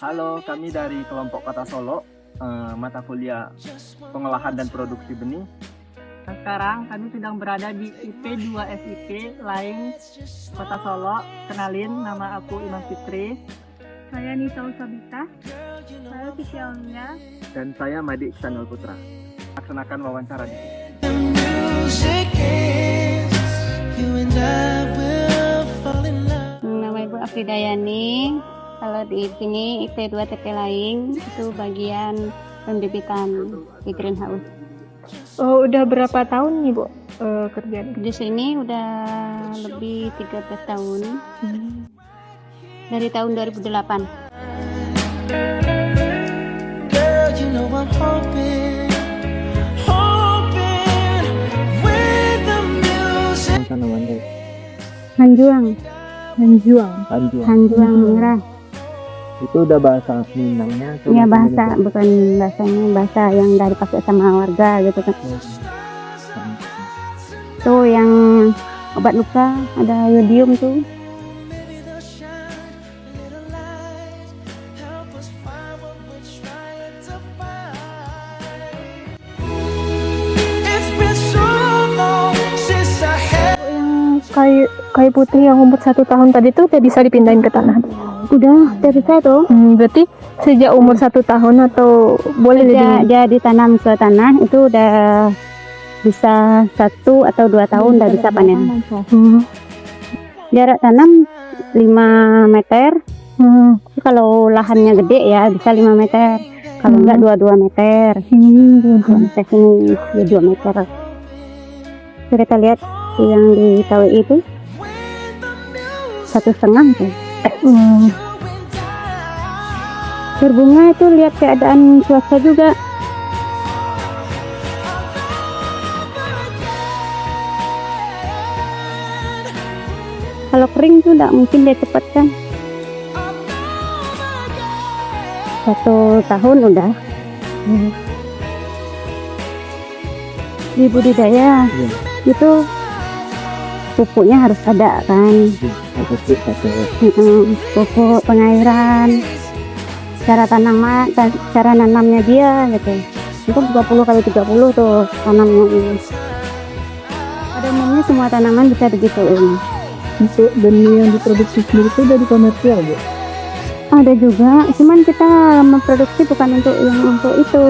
Halo, kami dari kelompok Kota Solo, mata kuliah pengolahan dan produksi benih. Sekarang kami sedang berada di IP2 SIP lain Kota Solo. Kenalin, nama aku Imam Fitri. Saya Nisa Usabita. Saya Siti Aulia. Dan saya Madi Iksanul Putra. Laksanakan wawancara di sini. Nama Ibu Afridayani. Kalau di sini IP2 TP Laing itu bagian pembibitan di greenhouse. Oh, udah berapa tahun nih Bu kerja Di sini udah lebih 13 tahun. Dari tahun 2008. Hanjuang. Hanjuang merah. Itu udah bahasa Minangnya? Ya bahasa, bukan bahasanya, bahasa yang dari pakai sama warga gitu kan. Tuh yang obat luka ada iodium tuh. kayu putih yang umur 1 tahun tadi tuh udah bisa dipindahin ke tanah? Udah bisa tuh. Berarti sejak umur 1 tahun atau boleh Dia ditanam ke tanah itu udah bisa 1 atau 2 tahun udah bisa panen. Jarak tanam 5 meter. Kalau lahannya gede ya bisa 5 meter. Kalau enggak 2 meter. Sampai sini 2 meter. Kita lihat yang di KWI itu 1,5 tuh. Berbunga itu lihat keadaan cuaca juga. Kalau kering tuh enggak mungkin dia cepat kan. 1 tahun udah. Di budidaya itu pupuknya harus ada kan. Pupuk, pengairan, cara nanamnya dia gitu. Itu 20 kali 30 tuh tanamnya ini. Pada umumnya semua tanaman bisa begitu ini. Untuk benih yang diproduksi sendiri itu dari komersial, Bu? Ada juga, cuman kita memproduksi bukan untuk itu,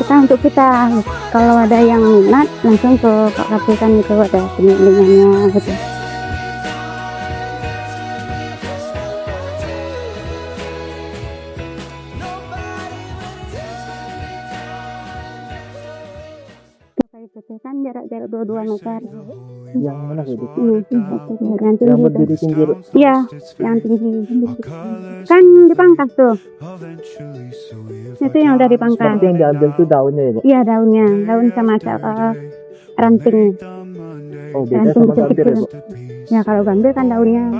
kita untuk kita. Kalau ada yang minat langsung ke Pak Kapitan itu ada penyelidikannya gitu. Kayu putih kan jarak 2 meter. Yang mana itu? Yang berdiri tinggi. Iya, yang tinggi. Kan dipangkas tuh. Itu yang udah dipangkas. Yang diambil tuh daunnya ya, Bu? Iya, daun sama rantingnya. Oh, beda sama gambir ya, Bu? Ya kalau gambir kan daunnya.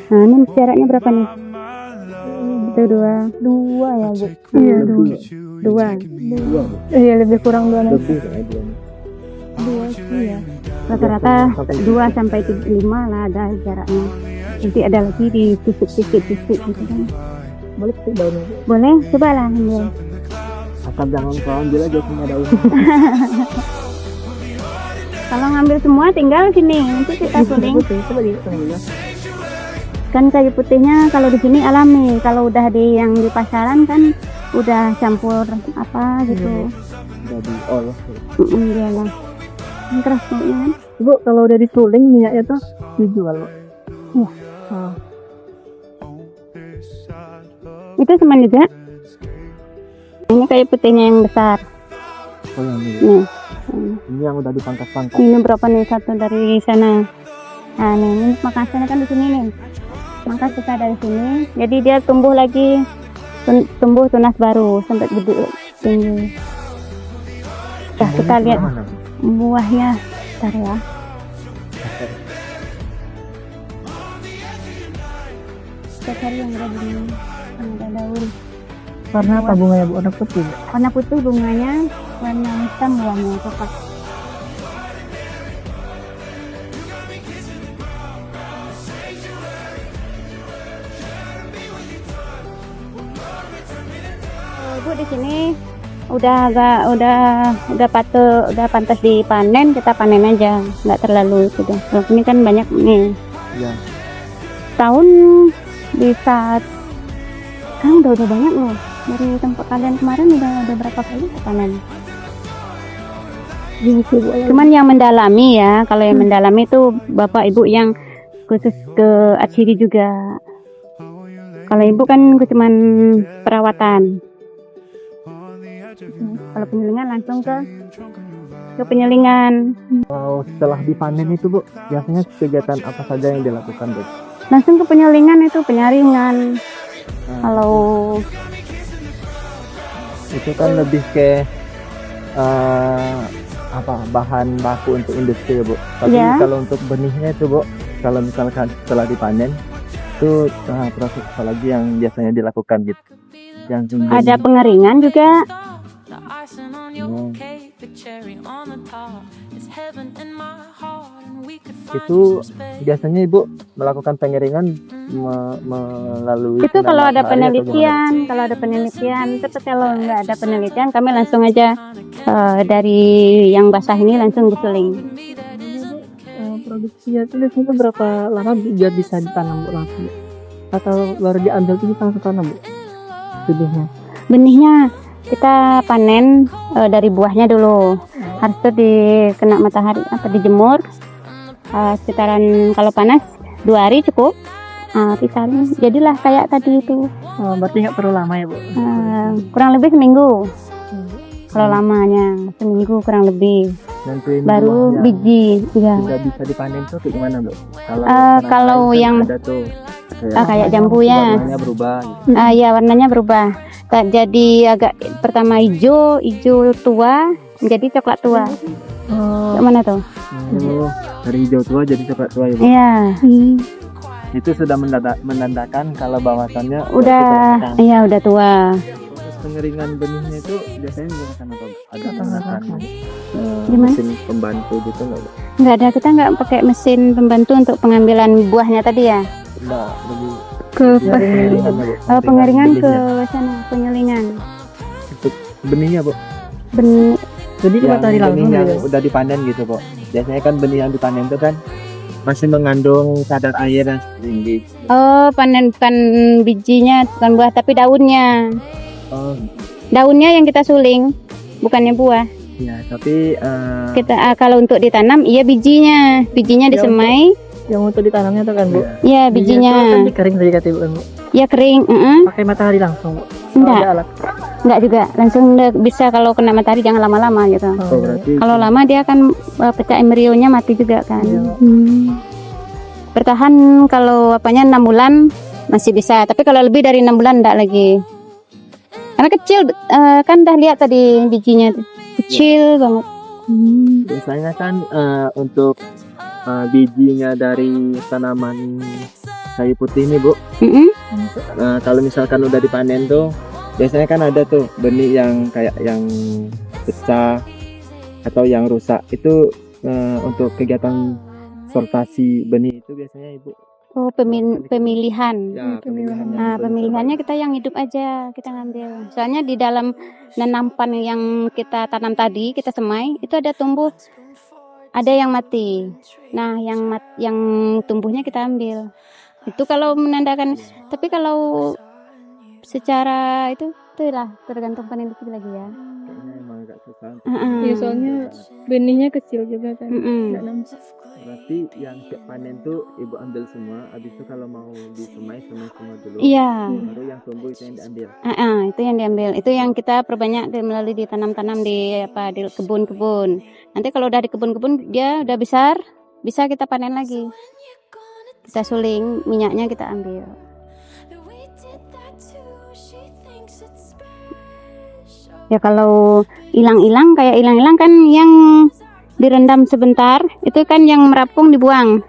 Nah, ini jaraknya berapa nih? Itu 2 ya, Bu? Iya, 2. Iya, lebih kurang 2 meter. Lebih ya, 2 Iya. Rata-rata 2 sampai 5 lah ada jaraknya. Nanti ada lagi di titik-titik gitu kan. Boleh tuh daunnya, Bu? Boleh, coba lah ambil. Asal jangan kau ambil aja semua daunnya. Kalau ngambil semua tinggal sini, nanti kita suling. Coba diambil. Kan kayu putihnya kalau di sini alami, kalau udah yang di pasaran kan udah campur apa gitu. Jadi olah. Iyalah. Keras kayaknya kan. Bu, kalau udah disuling minyaknya tuh dijual, Bu. Itu sama juga. Ini kayu putihnya yang besar. Oh, yang ini. Nih. Ini yang udah dipangkas-pangkas. Ini berapa nih satu dari sana. Nah, ini makasnya kan di sini nih. Mangkas kita dari sini. Jadi dia tumbuh lagi, tumbuh tunas baru sampai gede tinggi. Nah, kita lihat buahnya. Bentar ya. Kita cari yang ada daun. Warna apa bunganya, Bu? Warna putih. Warna putih bunganya, warna hitam buahnya coklat. Ibu di sini udah pantas dipanen, kita panen aja, nggak terlalu sudah. Kalau ini kan banyak nih. Ya. Tahun bisa kan udah banyak loh. Dari tempat kalian kemarin udah berapa kali panen? Cuman yang mendalami ya, kalau yang mendalami itu Bapak Ibu yang khusus ke arsiri juga. Kalau Ibu kan cuman perawatan. Kalau penyelingan langsung ke penyelingan. Kalau setelah dipanen itu Bu, biasanya kegiatan apa saja yang dilakukan Bu? Langsung ke penyelingan itu penyaringan. Kalau itu kan lebih ke bahan baku untuk industri ya Bu. Tapi Ya. kalau untuk benihnya itu Bu, kalau misalkan setelah dipanen itu proses apa lagi yang biasanya dilakukan gitu? Yang ada pengeringan juga. Itu biasanya Ibu melakukan pengeringan melalui Itu kalau ada sinar matahari atau penelitian, tapi kalau nggak ada penelitian kami langsung aja dari yang basah ini langsung disuling. Produksinya itu biasanya berapa lama biar bisa ditanam Bu langsung? Atau baru diambil itu langsung tanam Bu? Benihnya kita panen dari buahnya dulu. Harus tuh dikena matahari dijemur sekitaran, kalau panas 2 hari cukup. Pisahin jadilah kayak tadi itu. Berarti nggak perlu lama ya Bu? Kurang lebih seminggu. Kalau lamanya seminggu kurang lebih. Nanti Baru buahnya biji ya. sudah bisa dipanen tuh kayak gimana Bu? Kalau lain kan yang ada tuh kayak jambu ya. warnanya berubah gitu. Ya warnanya berubah. Jadi agak pertama hijau tua menjadi coklat tua. Mana tuh? Dari hijau tua jadi coklat tua ya Bu. Iya. Itu sudah menandakan kalau bahwasannya Udah tua. proses pengeringan benihnya itu biasanya menggunakan apa Bu? Ada menggunakan Gimana? mesin pembantu gitu nggak Bu? Nggak ada, kita nggak pakai mesin pembantu untuk pengambilan buahnya tadi ya. Nggak, lebih Ke pengeringan ya, Bu? pengaringan ke Benihnya. sana, penyelingan. Untuk benihnya Bu. Benih. Jadi Yang matahari benih langsung yang gitu? udah dipanen gitu Bu. Biasanya kan benih yang dipanen itu kan masih mengandung kadar air yang tinggi. Oh, panen bukan bijinya, bukan buah, tapi daunnya. Oh, Daunnya yang kita suling, bukannya buah. ya, tapi Kita kalau untuk ditanam, iya bijinya disemai, Yang untuk ditanamnya tuh kan Bu? ya Bijinya bijinya, tuh kan dikering tadi kata Ibu kan Bu? ya kering. Pakai matahari langsung Bu? Enggak. Ada alat? Enggak juga, langsung bisa. Kalau kena matahari jangan lama-lama gitu. oh, berarti Kalau lama dia akan pecah, embrionya mati juga kan. Iya. Bertahan kalau 6 bulan masih bisa, tapi kalau lebih dari 6 bulan enggak lagi. Karena kecil kan dah lihat tadi bijinya tuh. Kecil banget. biasanya kan untuk bijinya dari tanaman kayu putih ini Bu, Mm-mm. kalau misalkan udah dipanen tuh biasanya kan ada tuh benih yang kayak yang pecah atau yang rusak. Itu untuk kegiatan sortasi benih itu biasanya Ibu Oh, pemilihan. pemilihannya. Nah, pemilihannya kita yang hidup aja kita ngambil. Soalnya di dalam nanampan yang kita tanam tadi, kita semai, itu ada tumbuh, ada yang mati. Nah, yang tumbuhnya kita ambil. Itu kalau menandakan. Tapi kalau secara itulah tergantung peneliti lagi ya. Kayaknya emang agak susah. Iya, soalnya benihnya kecil juga kan. Nggak nampak. Berarti yang siap panen tuh Ibu ambil semua, habis itu kalau mau disemai semua dulu. Iya. Baru yang tumbuh itu yang diambil. Itu yang diambil. Itu yang kita perbanyak melalui ditanam-tanam di kebun-kebun. Nanti kalau udah di kebun-kebun dia udah besar, bisa kita panen lagi. Kita suling, minyaknya kita ambil. Ya kalau hilang-hilang kan yang direndam sebentar, itu kan yang merapung dibuang.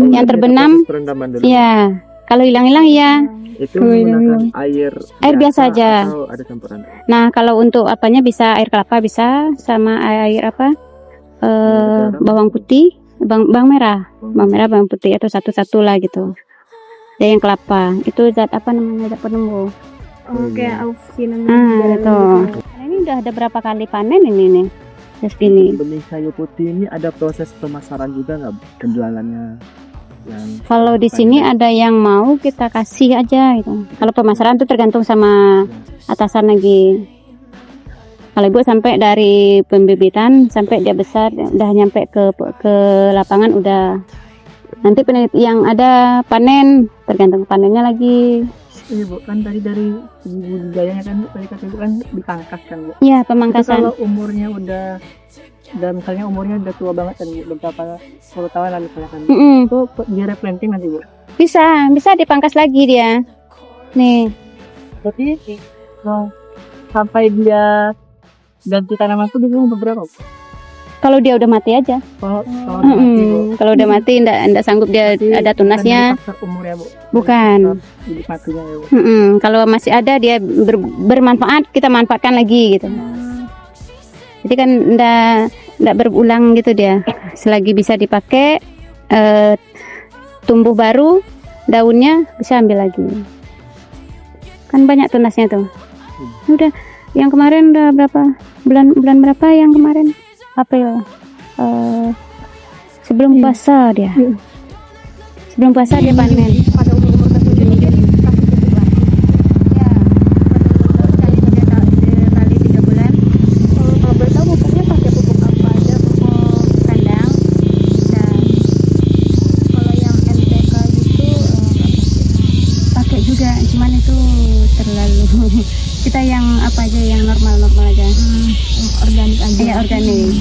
Yang terbenam, Proses perendaman dulu. ya. Kalau hilang-hilang ya. Itu menggunakan air Biasa aja. atau ada campuran? Nah, kalau untuk apanya bisa air kelapa bisa, sama air bawang putih, bawang merah, bawang putih atau satu-satu lah gitu. Dan yang kelapa itu zat apa namanya, zat penumbuh. kayak auksi Nah, ini udah ada berapa kali panen ini nih. Terus gini. Benih kayu putih ini ada proses pemasaran juga nggak, Bu? Penjualannya yang Kalau di sini ada yang mau kita kasih aja gitu. Kalau pemasaran tuh tergantung sama atasan lagi. Kalau ibu sampai dari pembibitan sampai dia besar, udah nyampe ke lapangan udah. Nanti yang ada panen, tergantung panennya lagi. Iya Bu, kan tadi dari segi budidayanya kan tadi kata Ibu kan dipangkas kan Bu. Iya, Itu pemangkasan. kalau umurnya udah, dan misalnya umurnya udah tua banget kan Bu, beberapa puluh tahun lalu misalnya kan. Mm-mm. Itu di replanting nanti Bu. Bisa dipangkas lagi dia. Nih, Berarti sampai dia ganti tanaman itu bisa beberapa Bu? kalau dia udah mati aja. Kalau udah mati Bu. Kalau udah mati ndak sanggup dia Berarti ada tunasnya. bukan dari faktor umurnya Bu. Bukan. Jadi matinya ya Bu. Kalau masih ada dia bermanfaat, kita manfaatkan lagi gitu. Jadi kan ndak berulang gitu dia. Selagi bisa dipakai, tumbuh baru, daunnya bisa ambil lagi. Kan banyak tunasnya tuh. Udah, yang kemarin udah berapa bulan berapa yang kemarin? April. Sebelum puasa dia. Sebelum puasa dia panen. pada umur tertentu juga dikasih pupuk lagi. Ya, kali 3 bulan. Kalau boleh tahu pupuknya pakai pupuk apa aja? Pupuk kandang. Dan Kalau yang NPK gitu pakai juga, cuman itu terlalu. Kita yang apa aja, yang normal aja. organik aja. Iya, organik.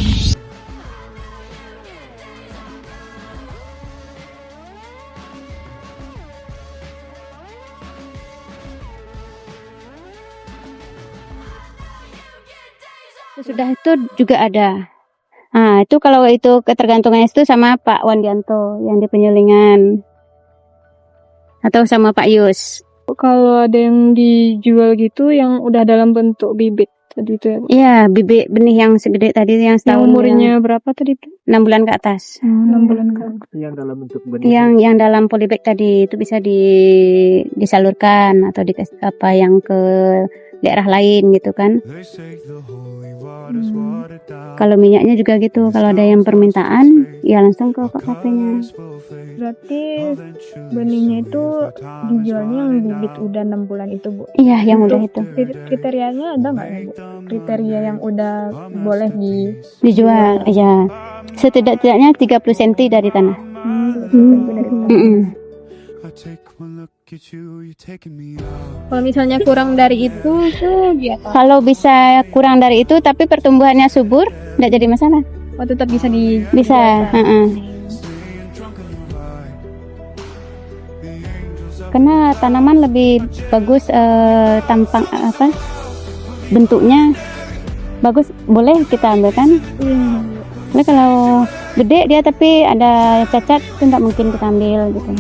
Sudah itu juga ada. Nah, itu kalau itu ketergantungannya itu sama Pak Wandianto yang di penyulingan. Atau sama Pak Yus. Kalau ada yang dijual gitu yang udah dalam bentuk bibit tadi itu ya. Iya, bibit benih yang segede tadi yang Yang setahun. umurnya berapa tadi itu? 6 bulan ke atas. 6 bulan kan. yang dalam bentuk benih. Yang dalam polybag tadi itu bisa disalurkan atau apa yang ke daerah lain gitu kan. Kalau minyaknya juga gitu, kalau ada yang permintaan ya langsung ke KP-nya. Berarti benihnya itu dijualnya yang bibit udah 6 bulan itu Bu. Iya, yang udah itu Kriterianya ada nggak ya Bu? Kriteria yang udah boleh dijual. Iya. Setidak-tidaknya 30 cm dari tanah. Mm-mm. Kalau misalnya kurang dari itu biasa. Kalau bisa kurang dari itu tapi pertumbuhannya subur, enggak jadi masalah. Oh, tetap bisa Bisa, Karena tanaman lebih bagus tampang bentuknya bagus, boleh kita ambil kan. Tapi kalau gede dia tapi ada cacat itu nggak mungkin kita ambil gitu.